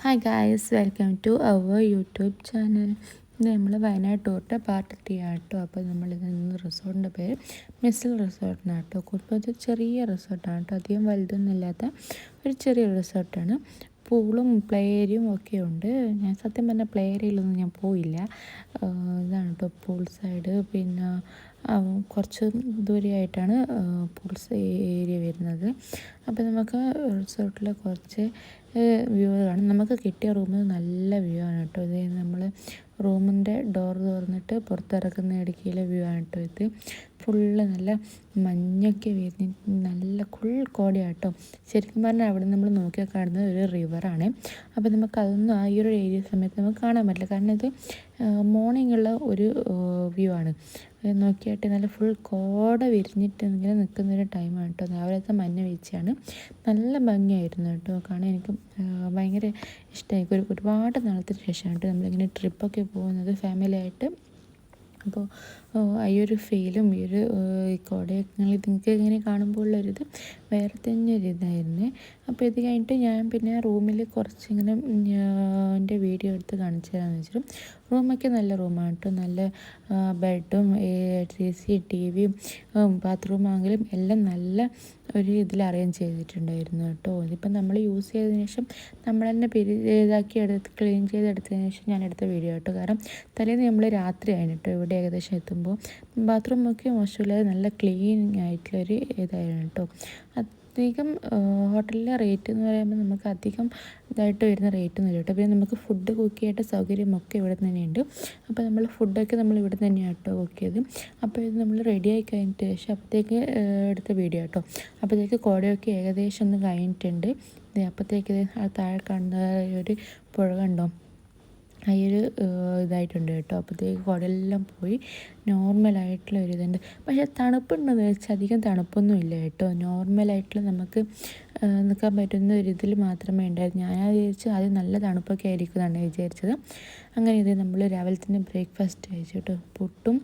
Hi guys, welcome to our YouTube channel. ഇത് നമ്മൾ Wayanad ടൂറിൻ്റെ part 3 ആട്ടോ. അപ്പോൾ നമ്മളിത് നിന്ന് റിസോർട്ടിൻ്റെ പേര് മിസ്സിൽ റിസോർട്ടിനാണ് കേട്ടോ. കുടുംബത്തിൽ ചെറിയ റിസോർട്ടാണ് കേട്ടോ, അധികം വലുതൊന്നും ഇല്ലാത്ത ഒരു ചെറിയ റിസോർട്ടാണ്. പൂളും പ്ലേ ഏരിയയും ഒക്കെ ഉണ്ട്. ഞാൻ സത്യം പറഞ്ഞാൽ പ്ലേ ഏരിയയിലൊന്നും ഞാൻ പോയില്ല. ഇതാണ് കേട്ടോ പൂൾ സൈഡ്. പിന്നെ കുറച്ച് ദൂരെയായിട്ടാണ് പൂൾസ് ഏരിയ വരുന്നത്. അപ്പോൾ നമുക്ക് റിസോർട്ടിൽ കുറച്ച് വ്യൂ കാണും. നമുക്ക് കിട്ടിയ റൂമിൽ നല്ല വ്യൂ ആണ് കേട്ടോ. ഇത് നമ്മൾ റൂമിൻ്റെ ഡോർ തുറന്നിട്ട് പുറത്തിറക്കുന്ന ഇടുക്കിയിലെ വ്യൂ ആണ് കേട്ടോ. ഇത് ഫുള്ള് നല്ല മഞ്ഞൊക്കെ വരുന്ന നല്ല കോടയാണ് കേട്ടോ. ശരിക്കും പറഞ്ഞാൽ അവിടെ നമ്മൾ നോക്കിയാൽ കാണുന്നത് ഒരു റിവറാണ്. അപ്പോൾ നമുക്ക് അതൊന്നും ആ ഈ ഒരു ഏരിയ സമയത്ത് നമുക്ക് കാണാൻ പറ്റില്ല, കാരണം ഇത് മോർണിംഗുള്ള ഒരു വ്യൂ ആണ്. നോക്കിയാട്ട് നല്ല ഫുൾ കോട വിരിഞ്ഞിട്ട് ഇങ്ങനെ നിൽക്കുന്നൊരു ടൈമാണ് കേട്ടോ. രാവിലത്തെ മഞ്ഞ വീഴ്ചയാണ്. നല്ല ഭംഗിയായിരുന്നു കേട്ടോ കാണാൻ. എനിക്ക് ഭയങ്കര ഇഷ്ടമായി. ഒരുപാട് നാളത്തിന് ശേഷമാണ് കേട്ടോ നമ്മളിങ്ങനെ ട്രിപ്പൊക്കെ പോകുന്നത് ഫാമിലിയായിട്ട്. അപ്പോൾ ഈ ഒരു ഫീലും ഈ ഒരു കോടയങ്ങൾ നിങ്ങൾക്ക് ഇങ്ങനെ കാണുമ്പോൾ ഉള്ളൊരിത് വേറെ തന്നെ ഒരു ഇതായിരുന്നു. അപ്പോൾ ഇത് കഴിഞ്ഞിട്ട് ഞാൻ പിന്നെ റൂമിൽ കുറച്ചിങ്ങനെ എൻ്റെ വീഡിയോ എടുത്ത് കാണിച്ചു തരാമെന്ന് വെച്ചിട്ടും. റൂമൊക്കെ നല്ല റൂമാണ് കേട്ടോ. നല്ല ബെഡും AC TV ബാത്റൂമാണെങ്കിലും എല്ലാം നല്ല ഒരു ഇതിൽ അറേഞ്ച് ചെയ്തിട്ടുണ്ടായിരുന്നു കേട്ടോ. ഇതിപ്പം നമ്മൾ യൂസ് ചെയ്തതിന് ശേഷം നമ്മൾ തന്നെ ഇതാക്കി ക്ലീൻ ചെയ്തെടുത്തതിന് ശേഷം ഞാൻ എടുത്ത വീഡിയോ കേട്ടോ. കാരണം തലേന്ന് നമ്മൾ രാത്രിയാണ് കേട്ടോ ഇവിടെ ഏകദേശം എത്തുമ്പോൾ. ബാത്റൂമൊക്കെ മോശമില്ലാതെ നല്ല ക്ലീൻ ആയിട്ടുള്ളൊരു ഇതായിരുന്നു കേട്ടോ. അധികം ഹോട്ടലിലെ റേറ്റ് എന്ന് പറയുമ്പോൾ നമുക്ക് അധികം ഇതായിട്ട് വരുന്ന റേറ്റ് ഒന്നും ഇല്ല കേട്ടോ. പിന്നെ നമുക്ക് ഫുഡ് കുക്ക് ചെയ്യേണ്ട സൗകര്യമൊക്കെ ഇവിടെ തന്നെയുണ്ട്. അപ്പോൾ നമ്മൾ ഫുഡൊക്കെ നമ്മൾ ഇവിടെ തന്നെയാണ് കേട്ടോ കുക്ക് ചെയ്ത്. അപ്പോൾ ഇത് നമ്മൾ റെഡിയായി കഴിഞ്ഞിട്ട് ശേഷം അപ്പോഴത്തേക്ക് എടുത്ത വീഡിയോ കേട്ടോ. അപ്പോഴത്തേക്ക് കോടയൊക്കെ ഏകദേശം ഒന്ന് കഴിഞ്ഞിട്ടുണ്ട്. അപ്പോഴത്തേക്ക് താഴെ കാണുന്ന ഒരു പുഴ കണ്ടോ, ആ ഒരു ഇതായിട്ടുണ്ട് കേട്ടോ. അപ്പോഴത്തേക്ക് കുടലെല്ലാം പോയി നോർമലായിട്ടുള്ള ഒരു ഇതുണ്ട്. പക്ഷേ തണുപ്പുണ്ടെന്ന് വെച്ചാൽ അധികം തണുപ്പൊന്നും ഇല്ല കേട്ടോ. നോർമലായിട്ടുള്ള നമുക്ക് നിൽക്കാൻ പറ്റുന്ന ഒരു ഇതിൽ മാത്രമേ ഉണ്ടായിരുന്നു. ഞാൻ വിചാരിച്ചു ആദ്യം നല്ല തണുപ്പൊക്കെ ആയിരിക്കും എന്നാണ് വിചാരിച്ചത്. അങ്ങനെ ഇത് നമ്മൾ രാവിലെ തന്നെ ബ്രേക്ക്ഫാസ്റ്റ് കഴിച്ചു കേട്ടോ. പുട്ടും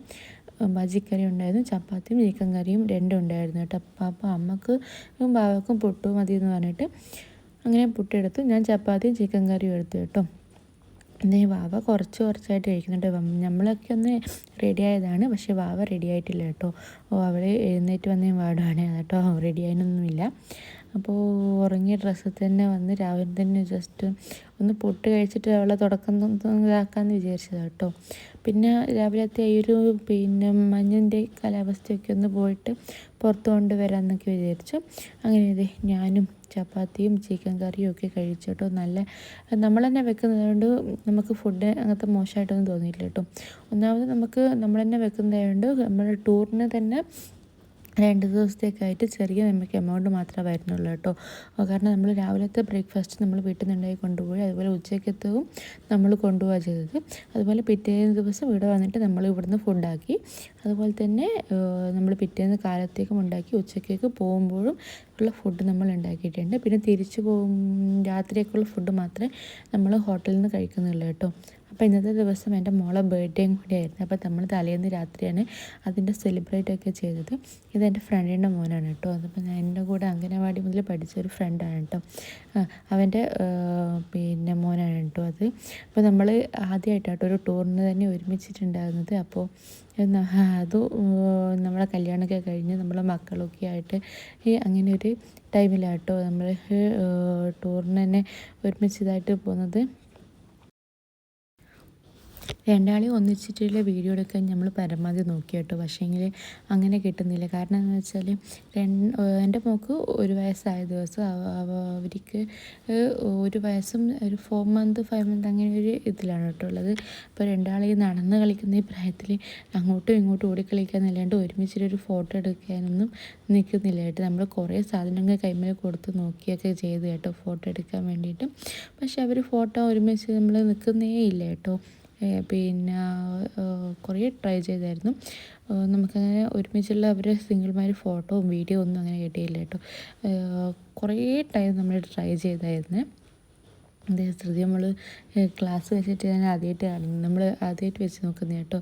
ബജിക്കറി ഉണ്ടായിരുന്നു, ചപ്പാത്തിയും ചിക്കൻ കറിയും രണ്ടും ഉണ്ടായിരുന്നു കേട്ടോ. അപ്പോൾ അമ്മക്ക് ബാവക്കും പുട്ടും മതി എന്ന് പറഞ്ഞിട്ട് അങ്ങനെ പുട്ടെടുത്തു. ഞാൻ ചപ്പാത്തിയും ചിക്കൻ കറിയും എടുത്തു കേട്ടോ. വാവ കുറച്ചായിട്ട് കഴിക്കുന്നുണ്ട്. നമ്മളൊക്കെ ഒന്ന് റെഡി ആയതാണ്, പക്ഷേ വാവ റെഡി ആയിട്ടില്ല കേട്ടോ. അവൾ എഴുന്നേറ്റ് വന്നേ പാടുവാണ് കേട്ടോ. റെഡി ആയതിനൊന്നുമില്ല. അപ്പോൾ ഉറങ്ങിയ ഡ്രസ്സിൽ തന്നെ വന്ന് രാവിലെ തന്നെ ജസ്റ്റ് ഒന്ന് പൊട്ട് കഴിച്ചിട്ട് അവളെ തുടക്കം ഇതാക്കാമെന്ന് വിചാരിച്ചതാണ് കേട്ടോ. പിന്നെ രാവിലത്തെ ഈ ഒരു മഞ്ഞിൻ്റെ കാലാവസ്ഥയൊക്കെ ഒന്ന് പോയിട്ട് പുറത്ത് കൊണ്ടുവരാമെന്നൊക്കെ വിചാരിച്ചു. അങ്ങനെ ഇതേ ഞാനും ചപ്പാത്തിയും ചിക്കൻ കറിയും ഒക്കെ കഴിച്ചു കേട്ടോ. നല്ല നമ്മൾ തന്നെ വെക്കുന്നതുകൊണ്ട് നമുക്ക് ഫുഡ് അങ്ങനത്തെ മോശമായിട്ടൊന്നും തോന്നിയില്ല കേട്ടോ. ഒന്നാമത് നമ്മൾ തന്നെ വെക്കുന്നതായതുകൊണ്ട് നമ്മുടെ ടൂറിന് തന്നെ 2 ദിവസത്തേക്കായിട്ട് ചെറിയ നമുക്ക് എമൗണ്ട് മാത്രമേ വരുന്നുള്ളൂ കേട്ടോ. കാരണം നമ്മൾ രാവിലത്തെ ബ്രേക്ക്ഫാസ്റ്റ് നമ്മൾ വീട്ടിൽ നിന്നുണ്ടായി കൊണ്ടുപോയി, അതുപോലെ ഉച്ചക്കത്തവും നമ്മൾ കൊണ്ടുപോവുക ചെയ്തത്. അതുപോലെ പിറ്റേന്ന് ദിവസം ഇവിടെ വന്നിട്ട് നമ്മൾ ഇവിടുന്ന് ഫുഡാക്കി. അതുപോലെ തന്നെ നമ്മൾ പിറ്റേന്ന് കാലത്തേക്കും ഉണ്ടാക്കി, ഉച്ചക്കേക്ക് പോകുമ്പോഴും ഉള്ള ഫുഡ് നമ്മൾ ഉണ്ടാക്കിയിട്ടുണ്ട്. പിന്നെ തിരിച്ചു രാത്രിയൊക്കെയുള്ള ഫുഡ് മാത്രമേ നമ്മൾ ഹോട്ടലിൽ നിന്ന് കഴിക്കുന്നുള്ളൂ കേട്ടോ. അപ്പോൾ ഇന്നത്തെ ദിവസം എൻ്റെ മോളെ ബർത്ത്ഡേയും കൂടി ആയിരുന്നു. അപ്പോൾ നമ്മൾ തലേന്ന് രാത്രിയാണ് അതിൻ്റെ സെലിബ്രേറ്റ് ഒക്കെ ചെയ്തത്. ഇതെൻ്റെ ഫ്രണ്ടിൻ്റെ മോനാണ് കേട്ടോ. അതിപ്പോൾ ഞാൻ എൻ്റെ കൂടെ അംഗനവാടി മുതൽ പഠിച്ചൊരു ഫ്രണ്ടാണ് കേട്ടോ. അവൻ്റെ മോനാണ് കേട്ടോ അത്. അപ്പോൾ നമ്മൾ ആദ്യമായിട്ടാട്ടോ ഒരു ടൂറിന് തന്നെ ഒരുമിച്ചിട്ടുണ്ടാകുന്നത്. അപ്പോൾ അത് നമ്മളെ കല്യാണമൊക്കെ കഴിഞ്ഞ് നമ്മളെ മക്കളൊക്കെ ആയിട്ട് അങ്ങനെ ഒരു ടൈമിലാട്ടോ നമ്മൾ ടൂറിന് തന്നെ ഒരുമിച്ചതായിട്ട് പോകുന്നത്. രണ്ടാളെയും ഒന്നിച്ചിട്ടുള്ള വീഡിയോ എടുക്കാൻ നമ്മൾ പരമാവധി നോക്കി കേട്ടോ. പക്ഷേങ്കിൽ അങ്ങനെ കിട്ടുന്നില്ല. കാരണം എന്ന് വെച്ചാൽ എൻ്റെ മോൾക്ക് 1 വയസ്സായ ദിവസം അവർക്ക് 1 വയസ്സും ഒരു 4 മന്ത് 5 മന്ത് അങ്ങനെ ഒരു ഇതിലാണ് കേട്ടോ ഉള്ളത്. അപ്പോൾ രണ്ടാളെയും നടന്ന് കളിക്കുന്ന ഈ പ്രായത്തിൽ അങ്ങോട്ടും ഇങ്ങോട്ടും ഓടിക്കളിക്കാന്നല്ലാണ്ട് ഒരുമിച്ചൊരു ഫോട്ടോ എടുക്കാനൊന്നും നിൽക്കുന്നില്ല കേട്ടോ. നമ്മൾ കുറേ സാധനങ്ങൾ കൈമേൽ കൊടുത്ത് നോക്കിയൊക്കെ ചെയ്ത് കേട്ടോ ഫോട്ടോ എടുക്കാൻ വേണ്ടിയിട്ട്. പക്ഷെ അവർ ഫോട്ടോ ഒരുമിച്ച് നമ്മൾ നിൽക്കുന്നേ ഇല്ല കേട്ടോ. പിന്നെ കുറേ ട്രൈ ചെയ്തായിരുന്നു. നമുക്കങ്ങനെ ഒരുമിച്ചുള്ള അവരുടെ സിംഗിൾമാർ ഫോട്ടോയും വീഡിയോ ഒന്നും അങ്ങനെ കിട്ടിയില്ല കേട്ടോ. കുറേ ടൈം നമ്മൾ ട്രൈ ചെയ്തായിരുന്നു. അതേ ശ്രുതി നമ്മൾ ക്ലാസ് വെച്ചിട്ട് ഞാൻ ആദ്യമായിട്ട് വെച്ച് നോക്കുന്നത് കേട്ടോ.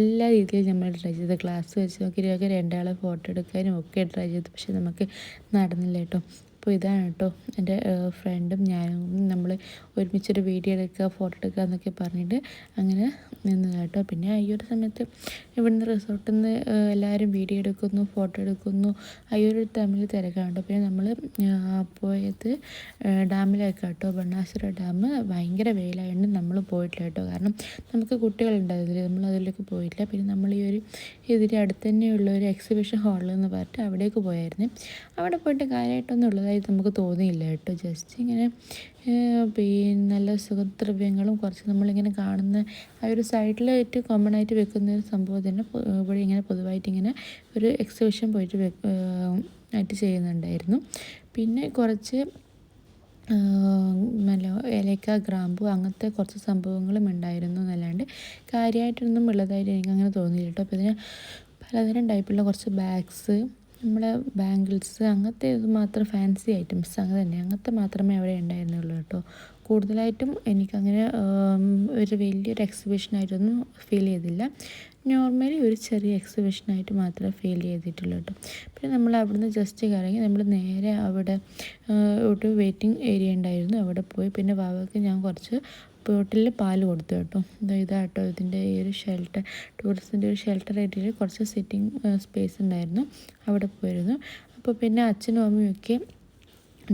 എല്ലാ രീതിയിലും നമ്മൾ ട്രൈ ചെയ്ത് ക്ലാസ് വെച്ച് നോക്കിയൊക്കെ 2 ആളെ ഫോട്ടോ എടുക്കാനും ഒക്കെ ട്രൈ ചെയ്തു. പക്ഷെ നമുക്ക് നടന്നില്ല കേട്ടോ. അപ്പോൾ ഇതാണ് കേട്ടോ എൻ്റെ ഫ്രണ്ടും ഞാനും നമ്മൾ ഒരുമിച്ചൊരു വീഡിയോ എടുക്കുക, ഫോട്ടോ എടുക്കുക എന്നൊക്കെ പറഞ്ഞിട്ട് അങ്ങനെ നിന്നത് കേട്ടോ. പിന്നെ ഈ ഒരു സമയത്ത് ഇവിടുന്ന് റിസോർട്ടിൽ നിന്ന് എല്ലാവരും വീഡിയോ എടുക്കുന്നു, ഫോട്ടോ എടുക്കുന്നു, ഈ ഒരു തമ്മിൽ തിരക്കാണ് കേട്ടോ. പിന്നെ നമ്മൾ പോയത് ഡാമിലേക്ക് കേട്ടോ, ബാണാസുര ഡാം. ഭയങ്കര വെയിലായതുകൊണ്ട് നമ്മൾ പോയിട്ടില്ല കേട്ടോ, കാരണം നമുക്ക് കുട്ടികളുണ്ടായിരുന്നില്ല, നമ്മൾ അതിലേക്ക് പോയിട്ടില്ല. പിന്നെ നമ്മൾ ഈ ഒരു ഇതിൻ്റെ അടുത്ത് തന്നെയുള്ള ഒരു എക്സിബിഷൻ ഹാളിൽ പറഞ്ഞിട്ട് അവിടേക്ക് പോയായിരുന്നു. അവിടെ പോയിട്ട് കാര്യമായിട്ടൊന്നും ഉള്ളതായിട്ട് നമുക്ക് തോന്നിയില്ല കേട്ടോ. ജസ്റ്റ് ഇങ്ങനെ പിന്നെ നല്ല സുഗന്ധദ്രവ്യങ്ങളും കുറച്ച് നമ്മളിങ്ങനെ കാണുന്ന ആ ഒരു സൈഡിലായിട്ട് കോമൺ ആയിട്ട് വെക്കുന്ന ഒരു സംഭവം തന്നെ ഇവിടെ ഇങ്ങനെ പൊതുവായിട്ട് ഇങ്ങനെ ഒരു എക്സിബിഷൻ പോയിട്ട് ആയിട്ട് ചെയ്യുന്നുണ്ടായിരുന്നു. പിന്നെ കുറച്ച് ഏലക്ക, ഗ്രാമ്പു അങ്ങനത്തെ കുറച്ച് സംഭവങ്ങളും ഉണ്ടായിരുന്നു എന്നല്ലാണ്ട് കാര്യമായിട്ടൊന്നും ഉള്ളതായിട്ട് എനിക്കങ്ങനെ തോന്നിയില്ല കേട്ടോ. അപ്പോൾ ഇതിന് പലതരം ടൈപ്പുള്ള കുറച്ച് ബാഗ്സ്, നമ്മളെ ബാംഗിൾസ്, അങ്ങനത്തെ ഇത് മാത്രം ഫാൻസി ഐറ്റംസ് അങ്ങനെ തന്നെ അങ്ങനത്തെ മാത്രമേ അവിടെ ഉണ്ടായിരുന്നുള്ളൂ കേട്ടോ. കൂടുതലായിട്ടും എനിക്കങ്ങനെ ഒരു വലിയൊരു എക്സിബിഷനായിട്ടൊന്നും ഫീൽ ചെയ്തില്ല. നോർമലി ഒരു ചെറിയ എക്സിബിഷനായിട്ട് മാത്രമേ ഫീൽ ചെയ്തിട്ടുള്ളൂ കേട്ടോ. പിന്നെ നമ്മൾ അവിടുന്ന് ജസ്റ്റ് കറങ്ങി നമ്മൾ നേരെ അവിടെ ഒരു വെയിറ്റിംഗ് ഏരിയ ഉണ്ടായിരുന്നു, അവിടെ പോയി. പിന്നെ വാവയ്ക്ക് ഞാൻ കുറച്ച് ബോട്ടിലിൽ പാല് കൊടുത്തു കേട്ടോ. ഇതാട്ടോ ഇതിൻ്റെ ഈ ഒരു ഷെൽട്ടർ, ടൂറിസ്റ്റിൻ്റെ ഒരു ഷെൽട്ടർ ഏരിയയിൽ കുറച്ച് സിറ്റിംഗ് സ്പേസ് ഉണ്ടായിരുന്നു, അവിടെ പോയിരുന്നു. അപ്പോൾ പിന്നെ അച്ഛനും അമ്മയൊക്കെ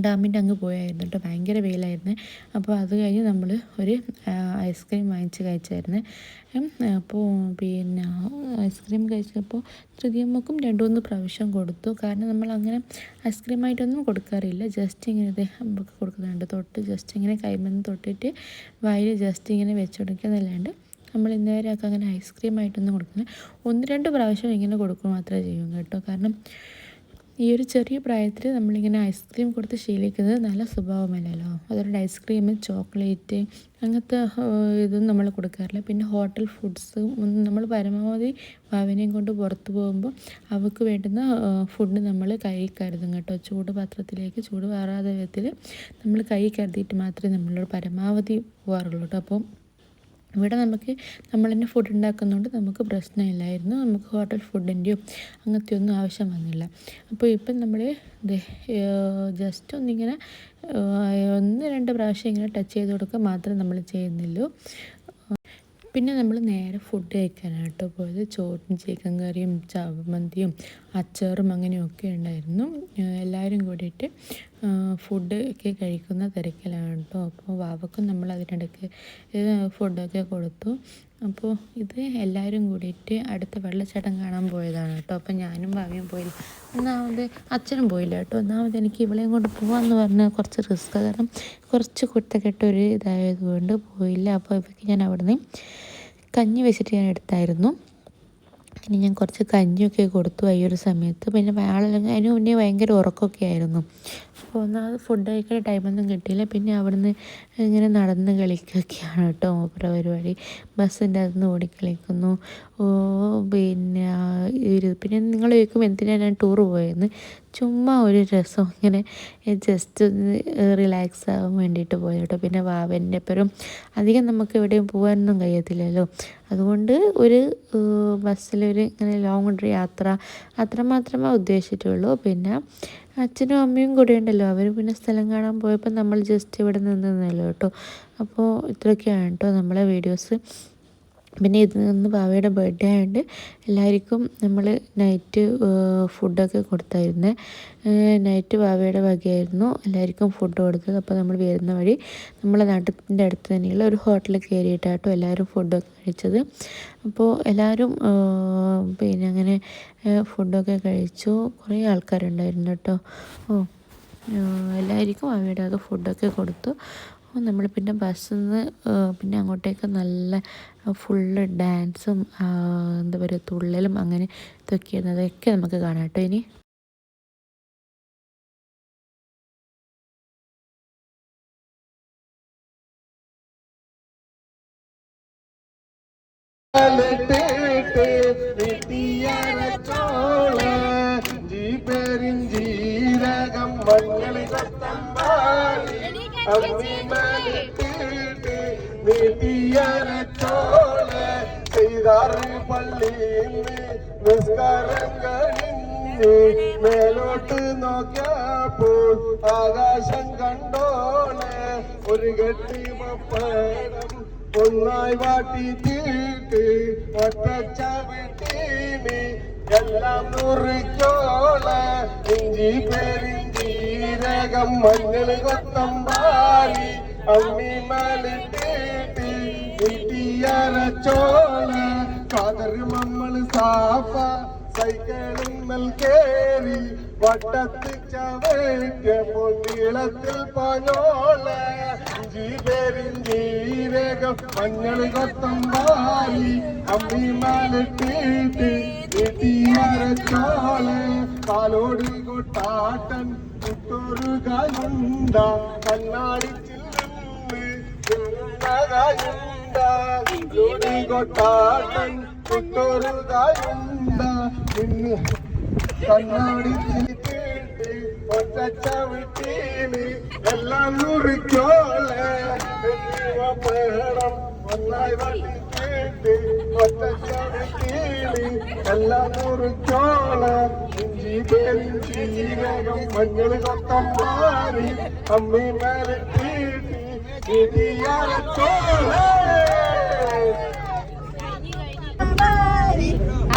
ഡാമിൻ്റെ അങ്ങ് പോയായിരുന്നു കേട്ടോ. ഭയങ്കര വെയിലായിരുന്നു. അപ്പോൾ അത് കഴിഞ്ഞ് നമ്മൾ ഒരു ഐസ്ക്രീം വാങ്ങിച്ച് കഴിച്ചായിരുന്നു. അപ്പോൾ പിന്നെ ഐസ്ക്രീം കഴിച്ചപ്പോൾ തൃതീയമ്മക്കും 2-3 പ്രാവശ്യം കൊടുത്തു. കാരണം നമ്മൾ അങ്ങനെ ഐസ്ക്രീമായിട്ടൊന്നും കൊടുക്കാറില്ല, ജസ്റ്റ് ഇങ്ങനെ നമുക്ക് കൊടുക്കുന്നുണ്ട്, തൊട്ട് ജസ്റ്റ് ഇങ്ങനെ കൈമന്ന് തൊട്ടിട്ട് വായിൽ ജസ്റ്റ് ഇങ്ങനെ വെച്ച് കൊടുക്കുന്നതല്ലാണ്ട് നമ്മൾ ഇന്നേവരെയൊക്കെ അങ്ങനെ ഐസ്ക്രീമായിട്ടൊന്നും കൊടുക്കുന്നത് 1-2 പ്രാവശ്യം ഇങ്ങനെ കൊടുക്കുക മാത്രമേ ചെയ്യും കേട്ടോ. കാരണം ഈ ഒരു ചെറിയ പ്രായത്തിൽ നമ്മളിങ്ങനെ ഐസ്ക്രീം കൊടുത്ത് ശീലിക്കുന്നത് നല്ല സ്വഭാവമല്ലല്ലോ. അതുകൊണ്ട് ഐസ്ക്രീം, ചോക്ലേറ്റ് അങ്ങനത്തെ ഇതൊന്നും നമ്മൾ കൊടുക്കാറില്ല. പിന്നെ ഹോട്ടൽ ഫുഡ്സ് നമ്മൾ പരമാവധി വാവിനെയും കൊണ്ട് പുറത്ത് പോകുമ്പോൾ അവർക്ക് വേണ്ടുന്ന ഫുഡ് നമ്മൾ കൈ കരുതും കേട്ടോ. ചൂട് പാത്രത്തിലേക്ക് ചൂട് വാറാതെ വിധത്തിൽ നമ്മൾ കൈ കരുതിയിട്ട് മാത്രമേ നമ്മളോട് പരമാവധി പോകാറുള്ളൂ കേട്ടോ. അപ്പോൾ ഇവിടെ നമുക്ക് നമ്മൾ തന്നെ ഫുഡ് ഉണ്ടാക്കുന്നതുകൊണ്ട് നമുക്ക് പ്രശ്നമില്ലായിരുന്നു, നമുക്ക് ഹോട്ടൽ ഫുഡിൻ്റെയോ അങ്ങനത്തെ ഒന്നും ആവശ്യം വന്നില്ല. അപ്പോൾ ഇപ്പം നമ്മൾ ജസ്റ്റ് ഒന്നിങ്ങനെ 1-2 പ്രാവശ്യം ഇങ്ങനെ ടച്ച് ചെയ്ത് കൊടുക്കുക മാത്രമേ നമ്മൾ ചെയ്യുന്നുള്ളൂ. പിന്നെ നമ്മൾ നേരെ ഫുഡ് കഴിക്കാനാണ് കേട്ടോ പോയത്. ചോറും ചിക്കൻ കറിയും ചമ്മന്തിയും അച്ചാറും അങ്ങനെയൊക്കെ ഉണ്ടായിരുന്നു. എല്ലാവരും കൂടിയിട്ട് ഫുഡ് ഒക്കെ കഴിക്കുന്ന തിരക്കിലാണ് കേട്ടോ. അപ്പോൾ വാവക്കും നമ്മൾ അതിനിടയ്ക്ക് ഫുഡൊക്കെ കൊടുത്തു. അപ്പോൾ ഇത് എല്ലാവരും കൂടിയിട്ട് അടുത്ത വെള്ളച്ചാട്ടം കാണാൻ പോയതാണ് കേട്ടോ. അപ്പോൾ ഞാനും ഭാവിയും പോയില്ല. ഒന്നാമത് അച്ഛനും പോയില്ല കേട്ടോ. ഒന്നാമത് എനിക്ക് ഇവളെയും കൊണ്ട് പോകാമെന്ന് പറഞ്ഞാൽ കുറച്ച് റിസ്ക്, കാരണം കുറച്ച് കുട്ടക്കെട്ടൊരു ഇതായതുകൊണ്ട് പോയില്ല. അപ്പോൾ ഇവയ്ക്ക് ഞാൻ അവിടുന്ന് കഞ്ഞി വെച്ചിട്ട് ഞാൻ എടുത്തായിരുന്നു. ഇനി ഞാൻ കുറച്ച് കഞ്ഞിയൊക്കെ കൊടുത്തു ഈ ഒരു സമയത്ത്. പിന്നെ ആളെല്ലാം അതിന് മുന്നേ ഭയങ്കര ഉറക്കമൊക്കെ ആയിരുന്നു. അപ്പോൾ ഒന്നാമത് ഫുഡ് കഴിക്കാൻ ടൈമൊന്നും കിട്ടിയില്ല. പിന്നെ അവിടുന്ന് ഇങ്ങനെ നടന്ന് കളിക്കുകയൊക്കെയാണ് കേട്ടോ മൂപ്പര പരിപാടി. ബസ്സിൻ്റെ അകത്ത് നിന്ന് ഓടിക്കളിക്കുന്നു. പിന്നെ നിങ്ങൾ ചോദിക്കും എന്തിനാണ് ഞാൻ ടൂറ് പോയെന്ന്. ചുമ്മാ ഒരു രസം, ഇങ്ങനെ ജസ്റ്റ് ഒന്ന് റിലാക്സ് ആവാൻ വേണ്ടിയിട്ട് പോയി കേട്ടോ. പിന്നെ വാവൻ്റെ എപ്പോഴും അധികം നമുക്ക് എവിടെയും പോകാനൊന്നും കഴിയത്തില്ലല്ലോ, അതുകൊണ്ട് ഒരു ബസ്സിലൊരു ഇങ്ങനെ ലോങ് യാത്ര അത്ര മാത്രമേ ഉദ്ദേശിച്ചിട്ടുള്ളൂ. പിന്നെ അച്ഛനും അമ്മയും കൂടെ ഉണ്ടല്ലോ, അവർ പിന്നെ സ്ഥലം കാണാൻ പോയപ്പോൾ നമ്മൾ ജസ്റ്റ് ഇവിടെ നിന്നല്ലോ കേട്ടോ. അപ്പോൾ ഇത്രയൊക്കെയാണ് കേട്ടോ നമ്മളെ വീഡിയോസ്. പിന്നെ ഇത് നിന്ന് ബാവയുടെ ബർത്ത്ഡേ ആയതുകൊണ്ട് എല്ലാവർക്കും നമ്മൾ നൈറ്റ് ഫുഡൊക്കെ കൊടുത്തായിരുന്നു. നൈറ്റ് ബാവയുടെ വകയായിരുന്നു എല്ലാവർക്കും ഫുഡ് കൊടുത്തത്. അപ്പോൾ നമ്മൾ വരുന്ന വഴി നമ്മളെ നാട്ടിൻ്റെ അടുത്ത് തന്നെയുള്ള ഒരു ഹോട്ടലിൽ കയറിയിട്ടാട്ടോ എല്ലാവരും ഫുഡൊക്കെ കഴിച്ചത്. അപ്പോൾ എല്ലാവരും പിന്നെ അങ്ങനെ ഫുഡൊക്കെ കഴിച്ചു. കുറേ ആൾക്കാരുണ്ടായിരുന്നു കേട്ടോ. എല്ലാവർക്കും അവയുടെ അത് ഫുഡൊക്കെ കൊടുത്തു. നമ്മൾ പിന്നെ ബസ്സിൽ നിന്ന് പിന്നെ അങ്ങോട്ടേക്ക് നല്ല ഫുള്ള് ഡാൻസും എന്താ പറയുക തുള്ളലും അങ്ങനെ ഇതൊക്കെയായിരുന്നു. അതൊക്കെ നമുക്ക് കാണാം കേട്ടോ. ഇനി செய்தாறு பள்ளியில் நிஸ்காரங்களின்றி മേലോട്ട് നോക്കിയപ്പോൾ ആകാശം കണ്ടോളെ ഒരു കെട്ടി പപ്പടം ഒന്നായി വാട്ടിത്തീട്ട് ഒറ്റച്ച വിട്ടീനി എല്ലാം നുറിക്കോളെ ഇഞ്ചി പെരിഞ്ചീരകം മഞ്ഞൾ കൊത്തമ്പാരി അമ്മി മലിട്ടീട്ട് ഇട്ടിയരച്ചോള കാതറ് മമ്മള് സാഫ സൈക്കിളിൽ കേറി വട്ടത്തിൽ ചവയ്ക്കപ്പോൾ നീളത്തിൽ പാഞ്ഞോളെ ഇഞ്ചി പെരിഞ്ചീരകം മഞ്ഞൾ കൊത്തമ്പാരി അമ്മി മലിട്ടീട്ട് ഇട്ടിയരച്ചോളെ കാലോട് കൊട്ടാട്ടൻ കുട്ടൊരു കായുണ്ട കണ്ണാടി കൊട്ടാട്ടൻ കുട്ടൊരു കായുണ്ട ഇന്ന് കണ്ണാടി ചിരിച്ചിട്ട് ഒറ്റ വിട്ടീന് എല്ലാം നുറിക്കോളെ പേടം ഒന്നായി വട്ടിച്ചിട്ട് ഒറ്റ വിട്ടീന് എല്ലാം നുറിക്കോളെ ഇഞ്ചി പെരിഞ്ചീരകം മഞ്ഞൾ കൊത്തമ്പാരി അമ്മി മരട്ടീട്ട്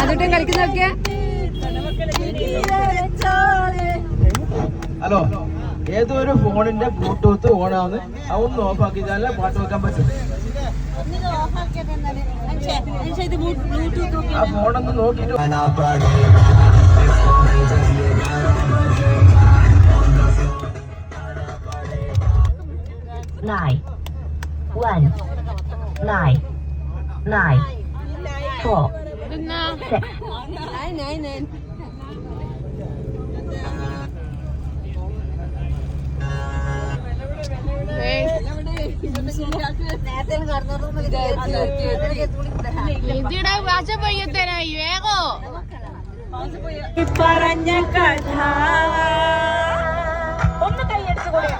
അതും കളിക്കുന്നൊക്കെ. ഹലോ, ഏതൊരു ഫോണിന്റെ ബ്ലൂടൂത്ത് ഓണാന്ന് അതൊന്ന് ഓഫ് ആക്കിയാലേ പാട്ട് വെക്കാൻ പറ്റും. ആ ഫോണൊന്ന് നോക്കിട്ട് 9 1 9 9 4 6 പറഞ്ഞ കഥ ഒന്ന് കൈയടിച്ചു കൂടെ.